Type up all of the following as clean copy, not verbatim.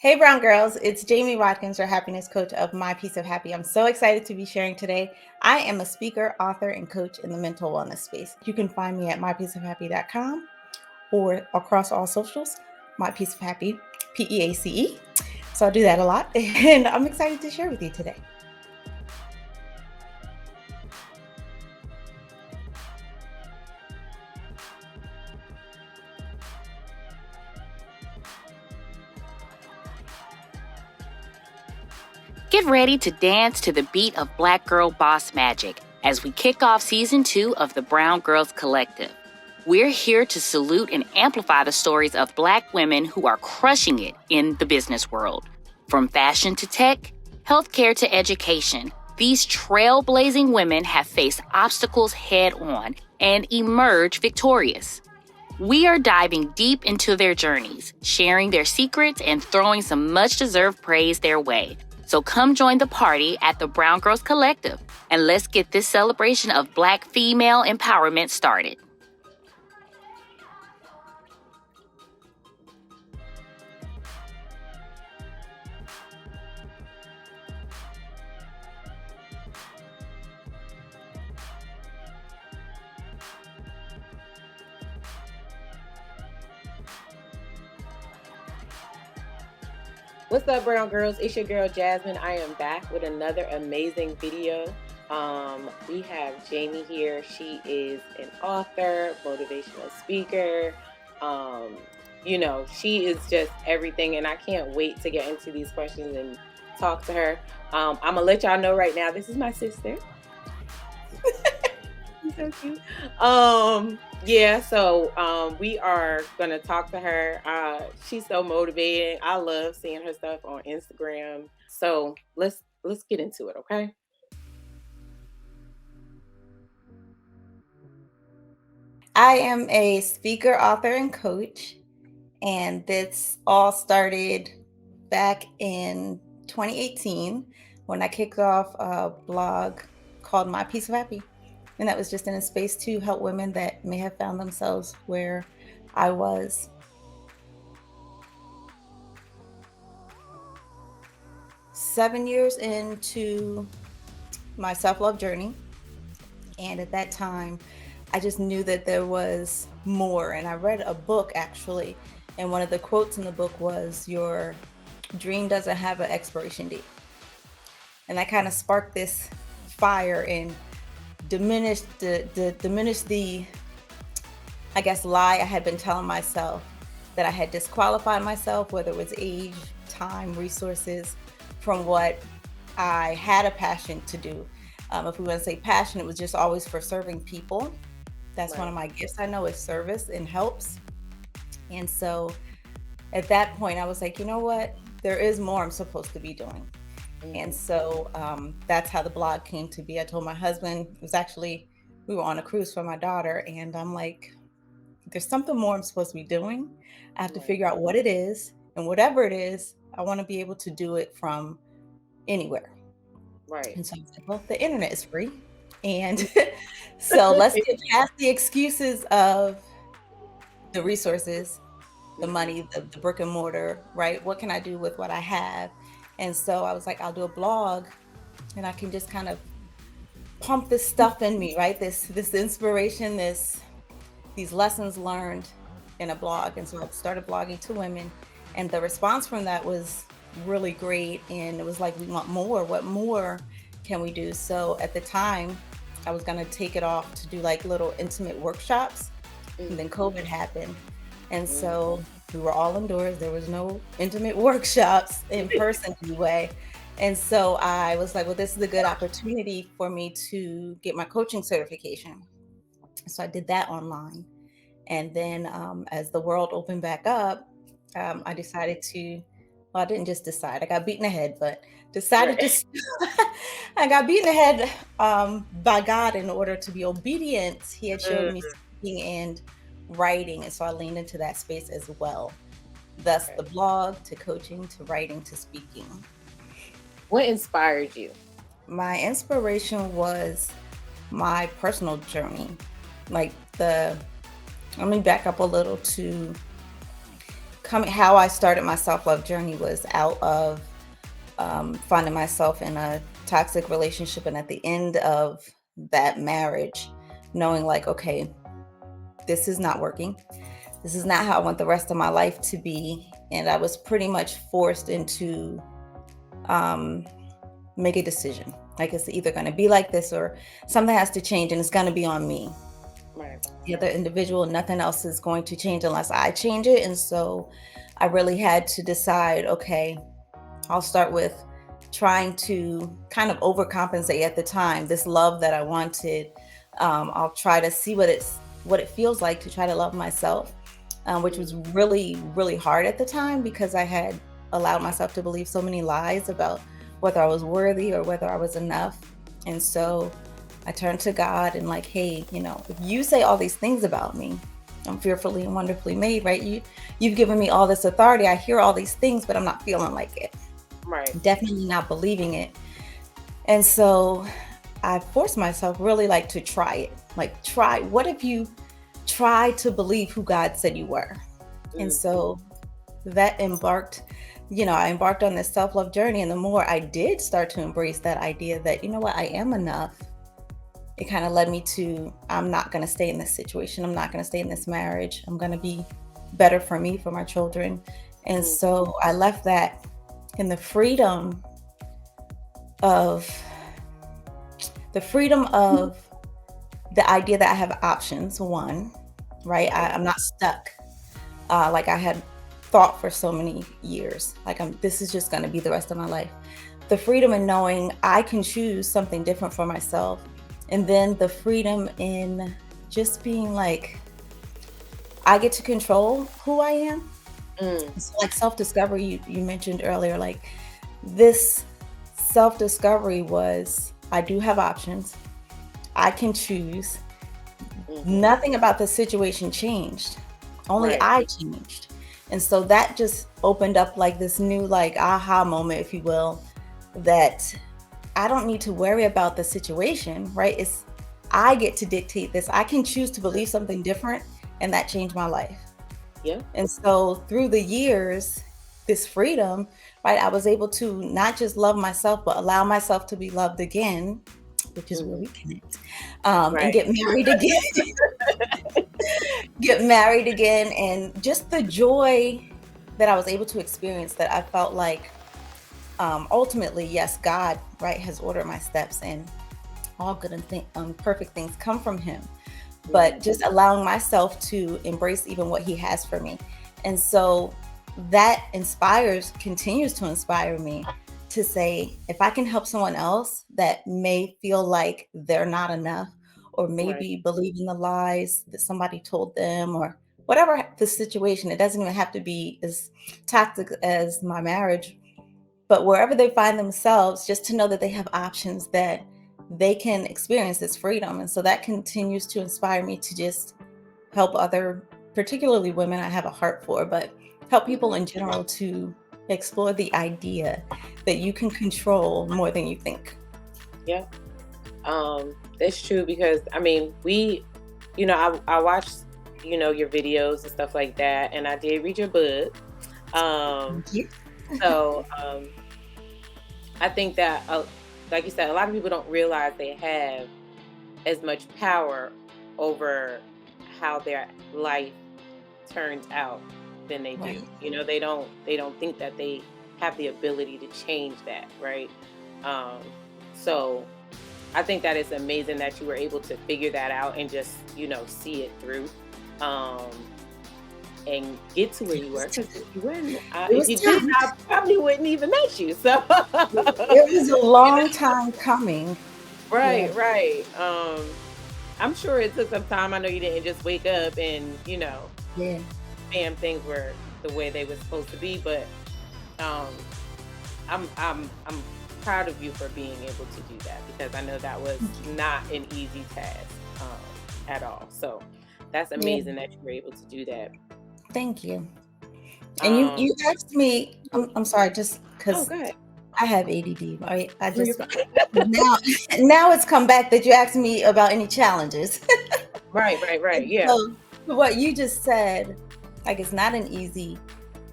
Hey, Brown Girls, it's Jamie Watkins, your happiness coach of My Piece of Happy. I'm so excited to be sharing today. I am a speaker, author, and coach in the mental wellness space. You can find me at mypieceofhappy.com or across all socials, My Piece of Happy, PEACE. So I do that a lot, and I'm excited to share with you today. Get ready to dance to the beat of Black Girl Boss Magic as we kick off Season 2 of the BrwnGrlz Collective. We're here to salute and amplify the stories of Black women who are crushing it in the business world. From fashion to tech, healthcare to education, these trailblazing women have faced obstacles head-on and emerged victorious. We are diving deep into their journeys, sharing their secrets, and throwing some much-deserved praise their way. So come join the party at the BrwnGrlz Collective, and let's get this celebration of Black female empowerment started. What's up, Brown Girls? It's your girl Jasmine. I am back with another amazing video. We have Jamie here. She is an author, motivational speaker. She is just everything, and I can't wait to get into these questions and talk to her. I'm gonna let y'all know right now, this is my sister. She's so cute. We are gonna talk to her. She's so motivating. I love seeing her stuff on Instagram. So let's get into it, okay? I am a speaker, author, and coach, and this all started back in 2018 when I kicked off a blog called My Piece of Happy. And that was just in a space to help women that may have found themselves where I was. Seven years into my self-love journey. And at that time, I just knew that there was more. And I read a book actually. And one of the quotes in the book was, "Your dream doesn't have an expiration date." And that kind of sparked this fire and diminished the I guess lie I had been telling myself, that I had disqualified myself, whether it was age, time, resources, from what I had a passion to do. If we want to say passion, it was just always for serving people. That's Right. one of my gifts, I know, is service and helps. And so at that point I was like, you know what, there is more I'm supposed to be doing. And so that's how the blog came to be. I told my husband, it was actually, we were on a cruise for my daughter, and I'm like, there's something more I'm supposed to be doing. I have to Right. figure out what it is, and whatever it is, I want to be able to do it from anywhere. Right. And so I was like, well, the internet is free. And so let's get past the excuses of the resources, the money, the brick and mortar, right? What can I do with what I have? And so I was like, I'll do a blog, and I can just kind of pump this stuff in me, right? This inspiration, these lessons learned in a blog. And so I started blogging to women, and the response from that was really great. And it was like, we want more. What more can we do? So at the time, I was going to take it off to do like little intimate workshops. And then COVID happened. And so we were all indoors. There was no intimate workshops in person anyway. And so I was like, well, this is a good opportunity for me to get my coaching certification. So I did that online. And then as the world opened back up, I decided to, well, I didn't just decide, I got beaten ahead, but decided Right. to, I got beaten ahead by God in order to be obedient. He had showed me speaking and writing. And so I leaned into that space as well. Thus Okay. the blog to coaching to writing to speaking. What inspired you? My inspiration was my personal journey. Like let me back up a little to how I started my self-love journey was out of finding myself in a toxic relationship, and at the end of that marriage, knowing like, okay, this is not working. This is not how I want the rest of my life to be. And I was pretty much forced into um, make a decision. Like it's either going to be like this or something has to change, and it's going to be on me. Right. The other individual, nothing else is going to change unless I change it. And so I really had to decide, okay, I'll start with trying to kind of overcompensate at the time this love that I wanted. I'll try to see what it feels like to try to love myself, which was really, really hard at the time because I had allowed myself to believe so many lies about whether I was worthy or whether I was enough. And so I turned to God and like, hey, if you say all these things about me, I'm fearfully and wonderfully made, right? You've given me all this authority. I hear all these things, but I'm not feeling like it. Right. Definitely not believing it. And so I forced myself really like to try it. Like what if you try to believe who God said you were? And so that I embarked on this self-love journey. And the more I did start to embrace that idea that, you know what, I am enough, it kind of led me to, I'm not going to stay in this situation. I'm not going to stay in this marriage. I'm going to be better for me, for my children. And so I left that in the freedom of the idea that I have options, one, right? I'm not stuck like I had thought for so many years. Like this is just going to be the rest of my life. The freedom in knowing I can choose something different for myself. And then the freedom in just being like, I get to control who I am. So like self-discovery, you mentioned earlier, like this self-discovery was, I do have options. I can choose. Nothing about the situation changed. Only I changed. And so that just opened up like this new like aha moment, if you will, that I don't need to worry about the situation, right? I get to dictate this. I can choose to believe something different, and that changed my life. Yeah. And so through the years, this freedom, right, I was able to not just love myself, but allow myself to be loved again, which is where we connect, and get married again. Get married again. And just the joy that I was able to experience, that I felt like ultimately, yes, God, right, has ordered my steps, and all good and perfect things come from him. But just allowing myself to embrace even what he has for me. And so that continues to inspire me to say, if I can help someone else that may feel like they're not enough, or maybe believing the lies that somebody told them, or whatever the situation, it doesn't even have to be as toxic as my marriage, but wherever they find themselves, just to know that they have options, that they can experience this freedom. And so that continues to inspire me to just help other, particularly women I have a heart for, but help people in general to explore the idea that you can control more than you think. Yeah. It's true, because I mean, I watched, your videos and stuff like that, and I did read your book. Thank you. So I think that, like you said, a lot of people don't realize they have as much power over how their life turns out than they do. They don't think that they have the ability to change that, right? So I think that it's amazing that you were able to figure that out and just, see it through. And get to where you were. Because if you didn't, I probably wouldn't even met you. So it was a long time coming. Right. I'm sure it took some time. I know you didn't just wake up and bam, things were the way they were supposed to be. But I'm proud of you for being able to do that, because I know that was not an easy task at all. So that's amazing that you were able to do that. Thank you. And you asked me, I'm sorry, just because I have ADD, right? I just now it's come back that you asked me about any challenges. Right. Yeah. So what you just said, like, it's not an easy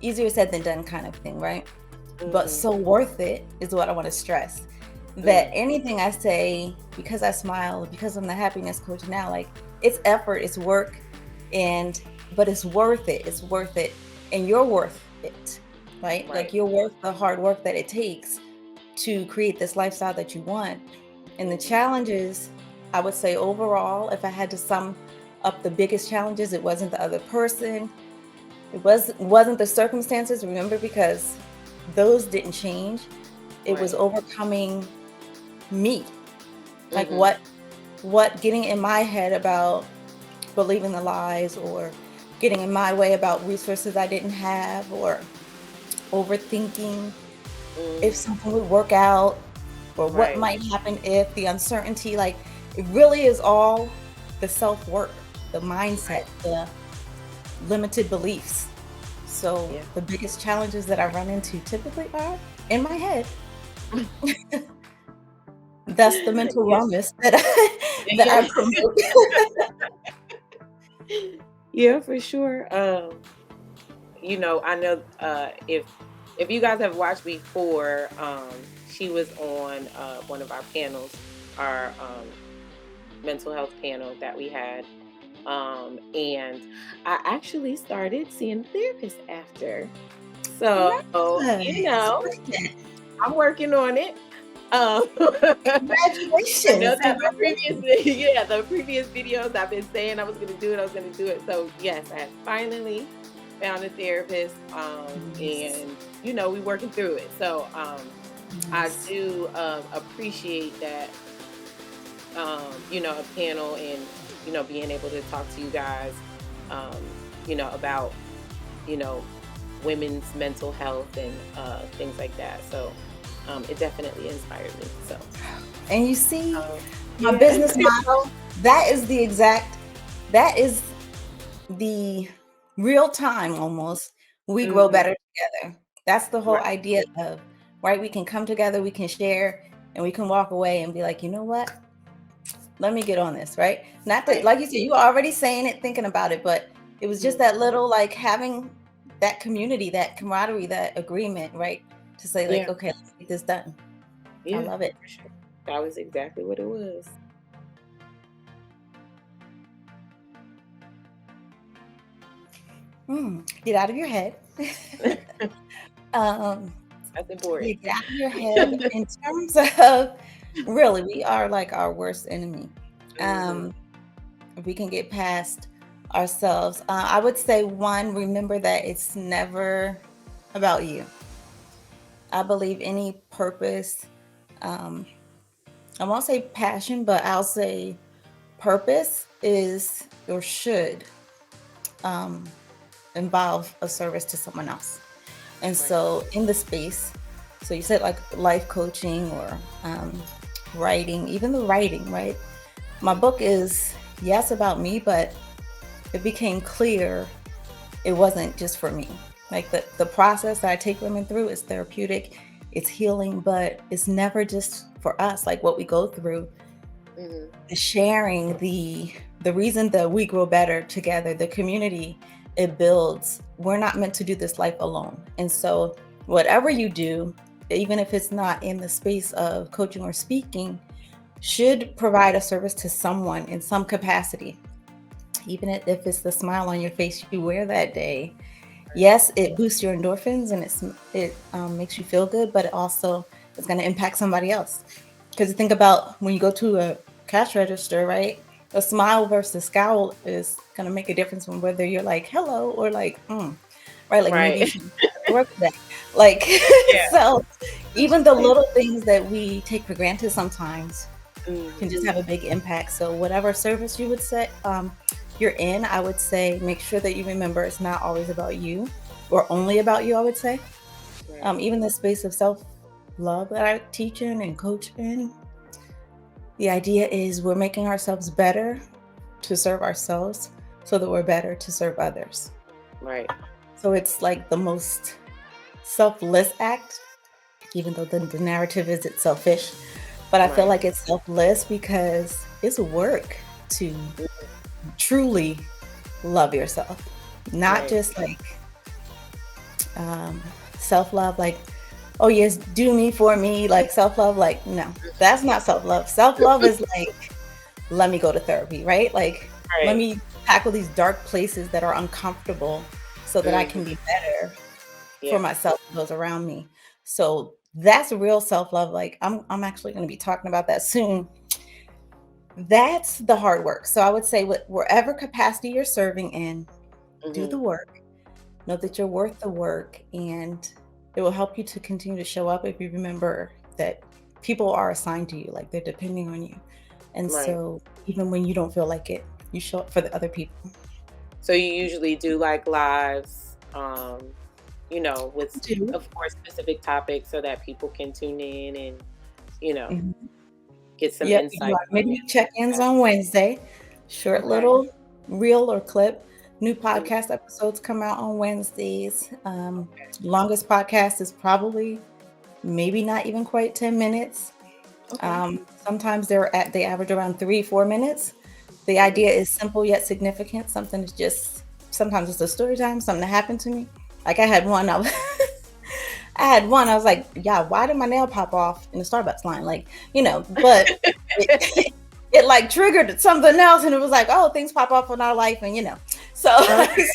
easier said than done kind of thing, right? But Mm-hmm. so worth it is what I want to stress. That Mm. anything I say, because I smile, because I'm the happiness coach now, like it's effort, it's work, and but it's worth it. It's worth it. And you're worth it, right? Like Right. you're worth the hard work that it takes to create this lifestyle that you want. And the Mm-hmm. challenges, I would say overall, if I had to sum up the biggest challenges, it wasn't the other person, wasn't the circumstances, remember, because those didn't change. It was Right. overcoming me. Like Mm-hmm. what getting in my head about believing the lies, or getting in my way about resources I didn't have, or overthinking if Mm. something would work out, or what Right. might happen if the uncertainty, like it really is all the self-work, the Right. mindset, the limited beliefs. So Yeah. the biggest challenges that I run into typically are in my head. That's the mental Yeah. wellness that I Yeah. promote. Yeah, for sure. I know if you guys have watched before, she was on one of our panels, our mental health panel that we had. And I actually started seeing a therapist after. So, Nice. Look at that. I'm working on it. I know Congratulations. that the Congratulations. the previous videos I've been saying I was gonna do it, I was gonna do it. So yes, I finally found a therapist, Nice. and we working through it. So I Nice. do appreciate that, a panel, and being able to talk to you guys, about you know women's mental health and things like that. So it definitely inspired me. So And you see, my yeah. business model, that is the exact, that is the real time almost. We grow Mhm. better together. That's the whole Right. idea of, right? We can come together, we can share, and we can walk away and be like, you know what? Let me get on this, right? Not that, Right. like you said, you were already saying it, thinking about it, but it was just Mhm. that little, like having that community, that camaraderie, that agreement, right? To say, like, Yeah. okay, let's get this done. I Yeah. love it. For sure. That was exactly what it was. Get out of your head. um, That's important. get out of your head in terms of really, we are like our worst enemy. Mhm. Um, if we can get past ourselves, I would say one, remember that it's never about you. I believe any purpose, um, I won't say passion, but I'll say purpose is or should um, involve a service to someone else. And Right. so in the space, so you said like life coaching or writing, even the writing, right? My Mhm. book is, yes, about me, but it became clear it wasn't just for me. Like the process that I take women through is therapeutic, it's healing, but it's never just for us. Like what we go through, Mhm. the sharing, the reason that we grow better together, the community it builds. We're not meant to do this life alone. And so whatever you do, even if it's not in the space of coaching or speaking, should provide a service to someone in some capacity, even if it's the smile on your face you wear that day. Right. Yes, it boosts your endorphins and it makes you feel good, but it also is going to impact somebody else. Because you think about when you go to a cash register, right? A smile versus scowl is going to make a difference from whether you're like hello or like right, like maybe you Right. should work that. Like Yeah. so, even the little things that we take for granted sometimes can Mhm. just have a big impact. So whatever service you would say you're in, I would say make sure that you remember it's not always about you or only about you. I would say Right. even the space of self love that I teach in and coach in. The idea is we're making ourselves better to serve ourselves, so that we're better to serve others. Right. So it's like the most selfless act, even though the narrative is it's selfish. But I feel Right. like it's selfless because it's work to truly love yourself. Not Right. just like um, self-love, like, oh yes, do me for me, like self-love, like, no, that's not self-love. Self-love is like, let me go to therapy, right? Like, let Right. me tackle these dark places that are uncomfortable so that I Mhm. can be better for Yeah. myself and those around me. So that's real self-love. Like I'm actually going to be talking about that soon. That's the hard work. So I would say wherever capacity you're serving in, do the Mhm. work. Know that you're worth the work, and it will help you to continue to show up if you remember that people are assigned to you, like they're depending on you. And Right. so even when you don't feel like it, you show up for the other people. So you usually do like lives, with Do. of course specific topics so that people can tune in and, you know, Mhm. get some Yep, we do insight our from you. midweek check-ins on Wednesday. Short Okay. little reel or clip. New Mm, podcast episodes come out on Wednesdays. Longest podcast is probably maybe not even quite 10 minutes. okay. Sometimes they average around 3, 4 minutes. The Mhm. idea is simple yet significant. Something is just sometimes it's a story time, something that happened to me. Like I had one, I had one. I was like, yeah, why did my nail pop off in the Starbucks line? Like, but it, it like triggered something else, and it was like, oh, things pop off in our life, and so like, Okay.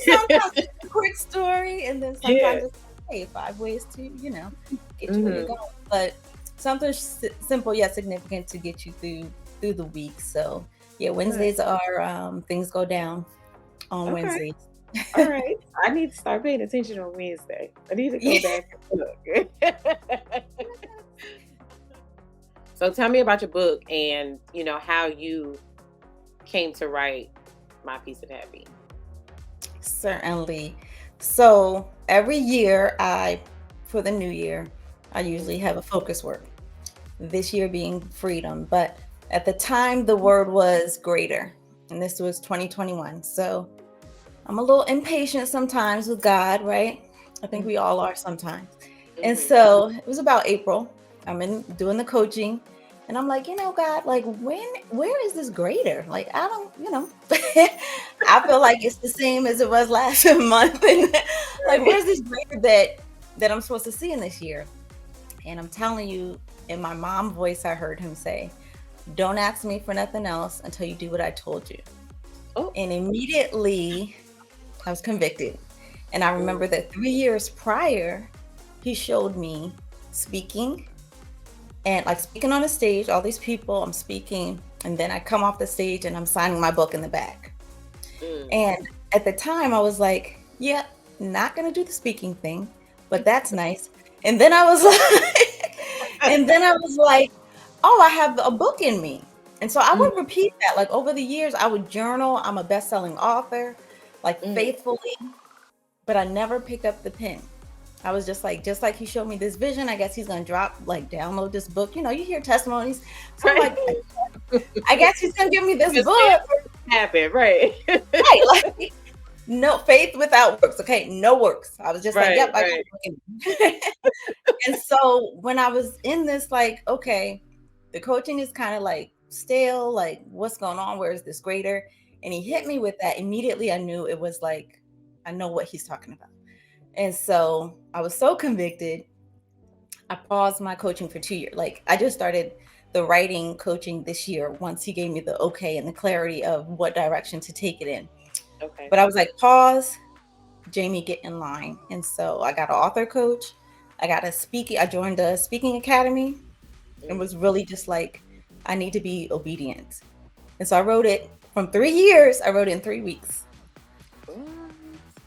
sometimes it's a quick story, and then Yeah. sometimes it's like, hey, 5 ways to get you where you're Mhm. going. But something simple yet significant to get you through the week. So yeah, Nice. Wednesdays are things go down on Okay. Wednesdays. All right. I need to start paying attention on Wednesday. I need to go Yeah. back and look. So tell me about your book and, how you came to write My Piece of Happy. Certainly. So every year, for the new year, I Mhm. usually have a focus word. This year being freedom, but at the time, the word was greater, and this was 2021. So I'm a little impatient sometimes with God, right? I think we all are sometimes. And Mhm. so it was about April. I'm in doing the coaching, and I'm like, God, like where is this greater? Like I don't, I feel like it's the same as it was last month, and like Right. where's this greater that I'm supposed to see in this year? And I'm telling you, in my mom voice, I heard him say, "Don't ask me for nothing else until you do what I told you." Oh. And immediately I was convicted. And I Mm. remember that 3 years prior, he showed me speaking and like speaking on a stage, all these people, I'm speaking, and then I come off the stage and I'm signing my book in the back. Mm. And at the time, I was like, yeah, not going to do the speaking thing, but that's nice. And then I was like, and then I was like, oh, I have a book in me. And so I Mm. would repeat that. Like over the years, I would journal. I'm a best-selling author, like Mm. faithfully, but I never picked up the pen. I was just like he showed me this vision. I guess he's gonna download this book. You hear testimonies. So I'm Right. like, I guess he's gonna give me this Just saying book. for it to happen, right. Right. Like no faith without works. Okay. No works. I was just like, Right, yep, I got right. it. And so when I was in this, like, okay, the coaching is kind of like stale, like what's going on? Where is this greater? And he hit me with that. Immediately I knew it was like, I know what he's talking about. And so I was so convicted. I paused my coaching for 2 years. Like I just started the writing coaching this year once he gave me the okay and the clarity of what direction to take it in. Okay. But I was like, pause, Jamie, get in line. And so I got an author coach. I joined a speaking academy and Mm. was really just like, I need to be obedient. And so I wrote it from 3 years, I wrote it in 3 weeks. What?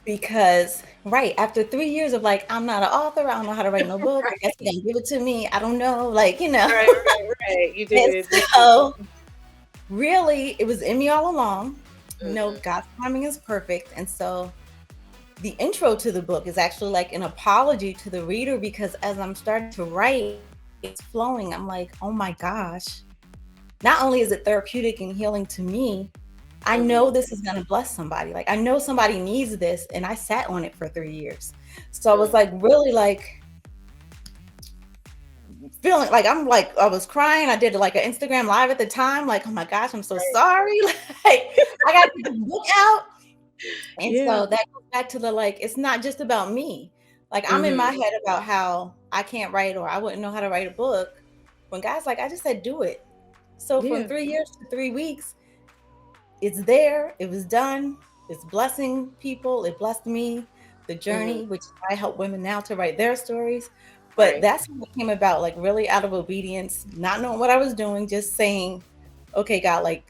Because right after 3 years of like, I'm not an author, I don't know how to write no book. I guess he didn't give it to me. I don't know, like, Right, right, right. You did And it differently. so really it was in me all along. Mhm. God's timing is perfect. And so the intro to the book is actually like an apology to the reader because as I'm starting to write, it's flowing. I'm like, oh my gosh. Not only is it therapeutic and healing to me, I know Mhm. this is going to bless somebody. Like, I know somebody needs this. And I sat on it for 3 years. So I was Mm. like, really like feeling like I was crying. I did like an Instagram live at the time. Like, oh my gosh, I'm so Right. sorry. Like, I got to get the book out. And Yeah. so that goes back to the like, it's not just about me. Like I'm in Mhm. my head about how I can't write or I wouldn't know how to write a book. When guys like, I just said do it. So from Yeah. 3 years to 3 weeks, it's there, it was done, it's blessing people, it blessed me, the Mhm. journey, which I help women now to write their stories. But Right. that's how it came about, like really out of obedience, not knowing what I was doing, just saying, okay, God, like,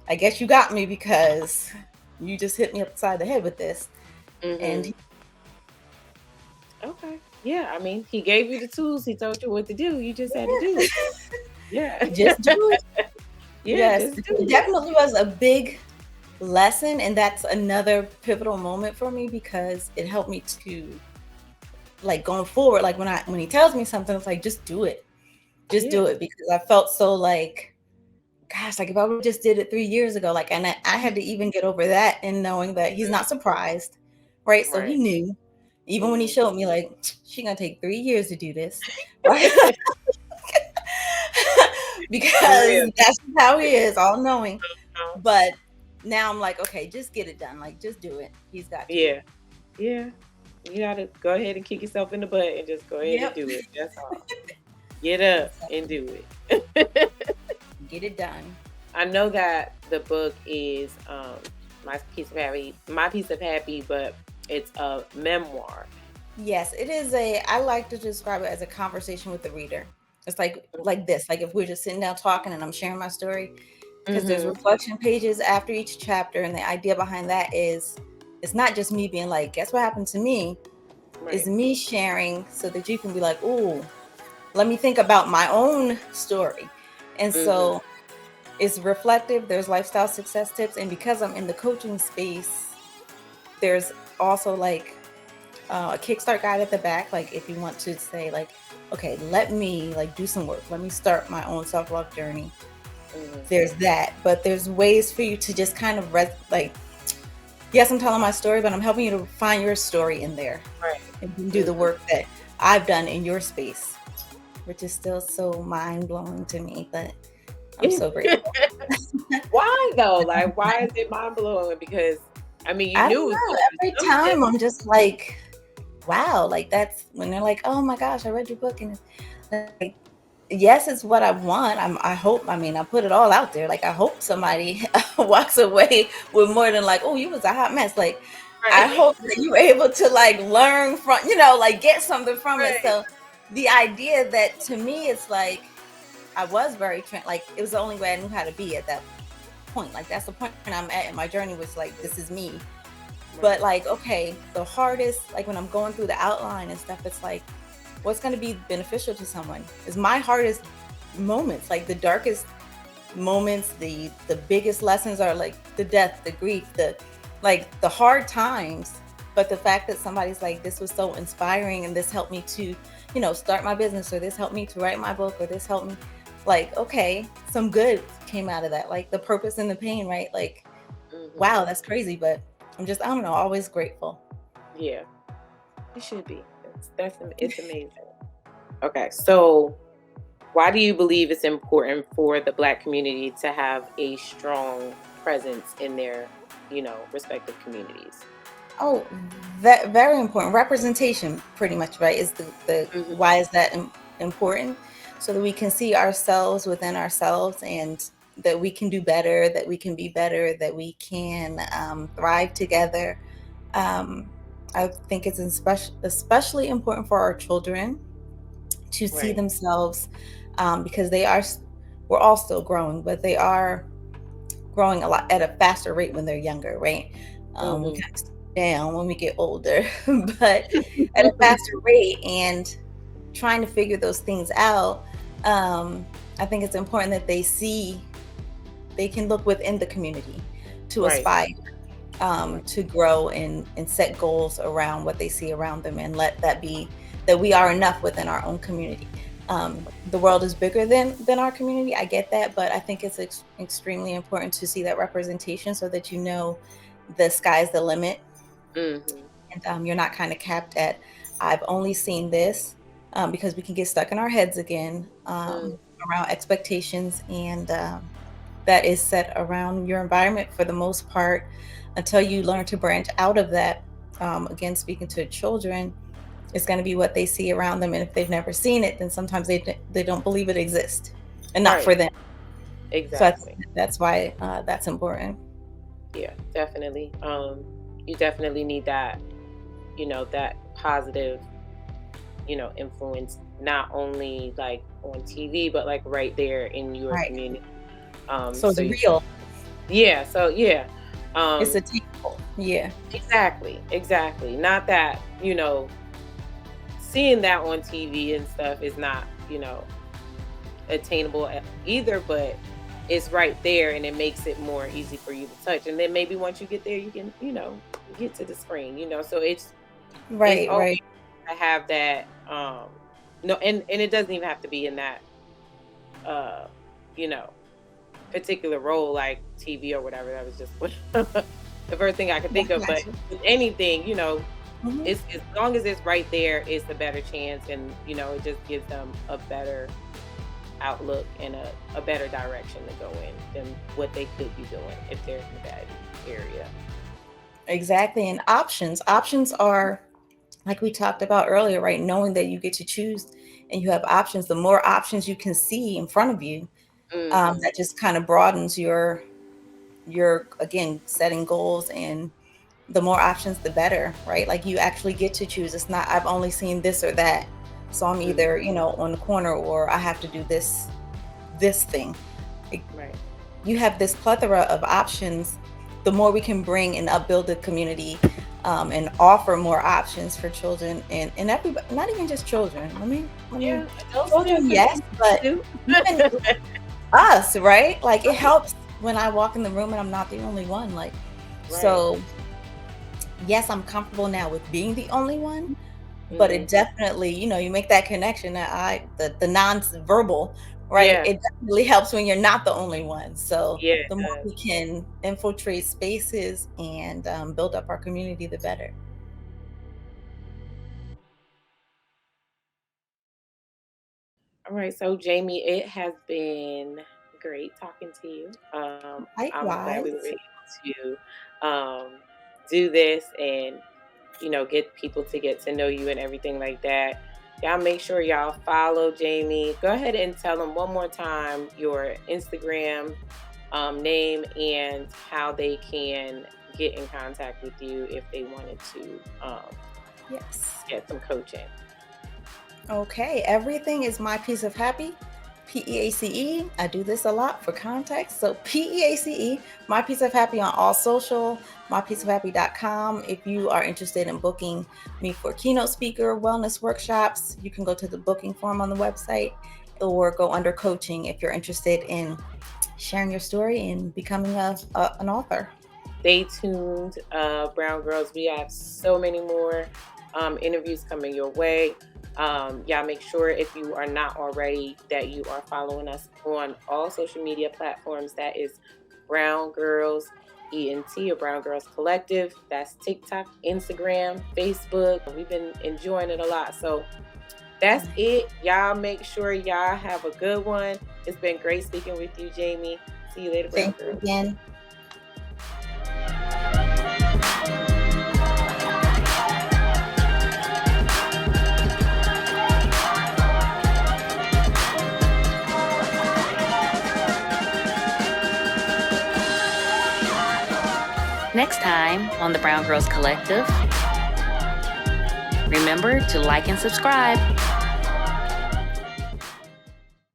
I guess you got me because you just hit me upside the head with this. And Mhm. Okay. Yeah, I mean, he gave you the tools, he told you what to do, you just had to do it. Yeah. just do it. Yeah, Yes, just it do it. definitely was a big lesson. And that's another pivotal moment for me because it helped me to like going forward, like when he tells me something, it's like just do Yeah. it because I felt so like, gosh, like if I would just did it 3 years ago, like, and I had to even get over that and knowing that he's Mhm. not surprised, right? So he Right. knew, even when he Mhm. showed me, like, she gonna take 3 years to do this, right? For real. Because that's how he is, all knowing. Uh, But now I'm like, okay, just get it done, like, just do it. He's got you. yeah. Yeah. You gotta go ahead and kick yourself in the butt and just go ahead and Yep. do it. That's all. Get up and Exactly. do it. Get it done. I know that the book is my piece of happy, but it's a memoir. Yes, it is I like to describe it as a conversation with the reader. It's like this, like if we're just sitting down talking and I'm sharing my story, because there's Mhm. reflection pages after each chapter, and the idea behind that is it's not just me being like, guess what happened to me? It's Right. me sharing so that you can be like, ooh, let me think about my own story. And Mhm. so it's reflective, there's lifestyle success tips, and because I'm in the coaching space, there's also like a kickstart guide at the back, like if you want to say like, okay, let me like do some work, let me start my own self-love journey. Mhm. There's that, but there's ways for you to just kind of like, yes, I'm telling my story, but I'm helping you to find your story in there Right. and you can do the Mhm. work that I've done in your space, which is still so mind-blowing to me, but I'm so grateful. Why though? Like, why is it mind blowing? Because I mean, you I don't knew it was know, supposed to be every something. time I'm just like, wow, like that's when they're like, oh my gosh, I read your book, and it's like, yes, it's what I want. I hope, I mean, I put it all out there. Like I hope somebody walks away with more than like, oh, you was a hot mess. Like I Right. hope that you were able to like learn from, like get something from it. Right. So the idea that to me it's like I was very like it was the only way I knew how to be at that point. Like that's the point I'm at in my journey was like this is me. But Right. like, okay, the hardest, like when I'm going through the outline and stuff, it's like, what's going to be beneficial to someone is my hardest moments, like the darkest moments, the biggest lessons are like the death, the grief, the hard times. But the fact that somebody's like, this was so inspiring and this helped me to, start my business, or this helped me to write my book, or this helped me, like, okay, some good came out of that, like the purpose and the pain, right? Like, Mhm. wow, that's crazy, but I don't know, always grateful. Yeah. It should be. It's amazing. Okay. So why do you believe it's important for the Black community to have a strong presence in their, respective communities? Oh, that very important. Representation, pretty much, right? Is the Mhm. why is that important? So that we can see ourselves within ourselves, and that we can do better, that we can be better, that we can thrive together. Um, I think it's especially important for our children to see Right. themselves, because we're all still growing, but they are growing a lot at a faster rate when they're younger, right? We Mhm. kind of slow down when we get older, but at a faster rate, and trying to figure those things out. I think it's important that they can look within the community to Right. aspire, Right. to grow and set goals around what they see around them, and let that be that we are enough within our own community. The world is bigger than our community. I get that, but I think it's extremely important to see that representation so that the sky's the limit, Mhm. and you're not kind of capped at I've only seen this, because we can get stuck in our heads again, Mm. around expectations and that is set around your environment for the most part until you learn to branch out of that. Again, speaking to children, it's going to be what they see around them. And if they've never seen it, then sometimes they don't believe it exists and not Right. for them. So I Exactly. think that's why that's important. Yeah, definitely. You definitely need that, that positive, influence, not only like on TV, but like right there in your Right. community. So it's So you, real. yeah, so yeah, It's um, attainable. Yeah. exactly, exactly. Not that, seeing that on TV and stuff is not, attainable either, but it's right there and it makes it more easy for you to touch. And then maybe once you get there, you can, get to the screen, so it's Right. always Right. to have that, no, and it doesn't even have to be in that, uh, you know, particular role like TV or whatever. That was just what the first thing I could Yeah, think of. But gotcha. with anything, Mhm. it's as long as it's right there, it's a better chance, and it just gives them a better outlook and a better direction to go in than what they could be doing if they're in a bad area. Exactly. And options are like we talked about earlier, right? Knowing that you get to choose and you have options. The more options you can see in front of you, Hmm. that just kind of broadens your again setting goals, and the more options the better, right? Like you actually get to choose. It's not I've only seen this or that, so I'm Hmm. either on the corner or I have to do this thing. Like, Right. you have this plethora of options. The more we can bring and upbuild the community, and offer more options for children and everybody, not even just children. Let me Yeah, adults too, children, because yes, but too. even us, right? Like it helps when I walk in the room and I'm not the only one. Like, Right. so yes, I'm comfortable now with being the only one, but Hmm. it definitely, you make that connection that the non-verbal, right? Yeah. It definitely helps when you're not the only one. So Yeah, it the more does. we can infiltrate spaces and build up our community, the better. All right, so Jamie, it has been great talking to you. I'm glad we were Likewise. able to do this and get people to get to know you and everything like that. Y'all make sure y'all follow Jamie. Go ahead and tell them one more time your Instagram name and how they can get in contact with you if they wanted to Yes. get some coaching. Okay. Everything is my piece of happy. PEACE. I do this a lot for context. So PEACE, my piece of happy on all social, mypieceofhappy.com. If you are interested in booking me for keynote speaker wellness workshops, you can go to the booking form on the website or go under coaching if you're interested in sharing your story and becoming an author. Stay tuned, Brown Girls. We have so many more interviews coming your way. Y'all make sure if you are not already that you are following us on all social media platforms. That is BrwnGrIz ENT or BrwnGrlz Collective. That's TikTok, Instagram, Facebook. We've been enjoying it a lot. So that's it. Y'all make sure y'all have a good one. It's been great speaking with you, Jamie. See you later, Brown Thank you Girls. again. Next time on the Brwngrlz Collective, remember to like and subscribe.